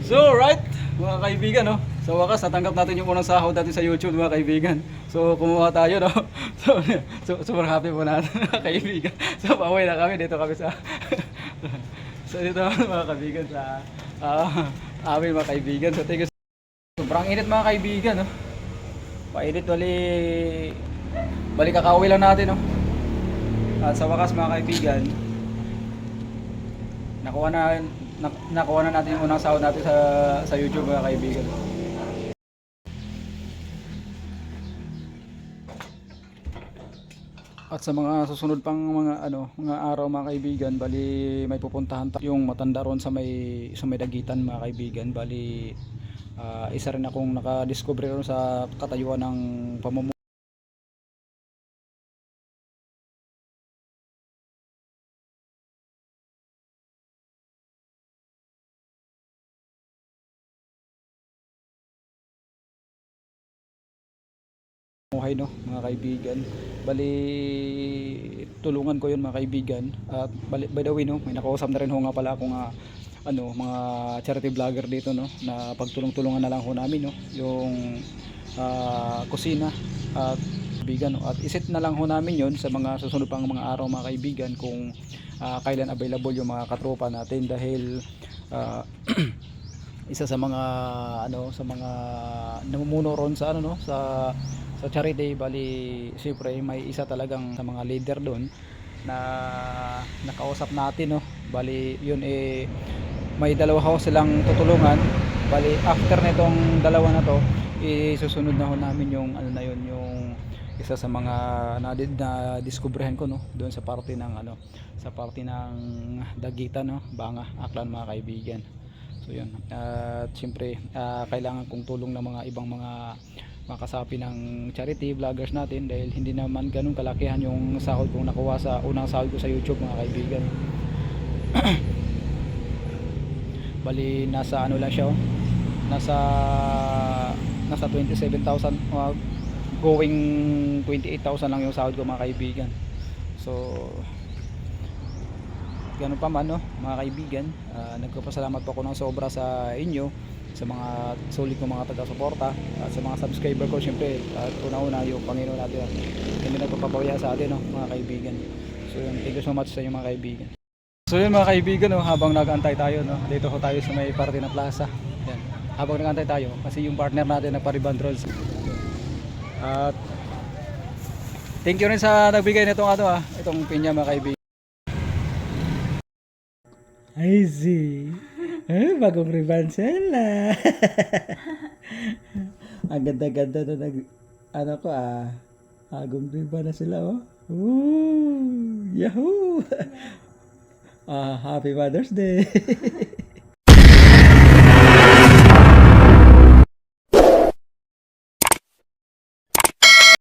So right, mga kaibigan, no? Sa wakas, natanggap natin yung unang sahod natin sa YouTube, mga kaibigan. So kumuha tayo, no? So, super happy po natin, mga kaibigan. So pauwi na kami, dito kami sa so dito mga kaibigan sa amin, mga kaibigan. So thank you. Sobrang init, mga kaibigan, no? Painit, bali kakauwi lang natin, no? At sa wakas, mga kaibigan, nakuha na nakuha na natin yung unang sahod natin sa YouTube, mga kaibigan. At sa mga susunod pang mga araw, mga kaibigan, bali may pupuntahan yung matanda ron sa may Dagitan, mga kaibigan. Bali isa rin akong nakadiscover ron sa katayuan ng pamumuhay no, mga kaibigan. Bali tulungan ko yun, mga kaibigan. At by the way, no, may nakausap na rin ho nga pala akong mga charity vlogger dito, no, na pagtulong-tulungan na lang ho namin, no, yung kusina at kaibigan, no? At iset na lang ho namin yon sa mga susunod pang mga araw, mga kaibigan, kung kailan available yung mga katropa natin, dahil isa sa mga sa mga namumuno ron sa sa charity. Bali siyempre may isa talagang sa mga leader doon na nakausap natin, no. Bali yun, may dalawa ho silang tutulungan. Bali after nitong dalawa na to, isusunod na ho namin yung yung isa sa mga na diskubrehan ko, no, doon sa party ng sa party ng Dagitan, no, Banga, Aklan, mga kaibigan. So yun, at siyempre kailangan kong tulong ng mga ibang mga kasapi ng charity vloggers natin, dahil hindi naman ganun kalakihan yung sahod kong nakuha sa unang sahod ko sa YouTube, mga kaibigan. Bali nasa lang siya, nasa 27,000, going 28,000 lang yung sahod ko, mga kaibigan. So ganun pa man, no, mga kaibigan, nagpapasalamat po ako ng sobra sa inyo, sa mga solid kong mga taga-suporta, at sa mga subscriber ko, syempre, at una-una yung Panginoon natin, hindi nagpapapawaya sa atin, no, mga kaibigan. So yun, thank you so much sa inyo, mga kaibigan. So yun, mga kaibigan, no, habang nag-antay tayo, no, dito ko tayo sa may party na plaza. Yan. Habang nag-antay tayo, kasi yung partner natin nagpa-rebound rolls. At thank you rin sa nagbigay nitong itong pinya, mga kaibigan. I see. Bagong Rivancela. Ang ganda-ganda na ko Bagong riba na sila, oh. Ooh, yahoo! Happy Mother's Day.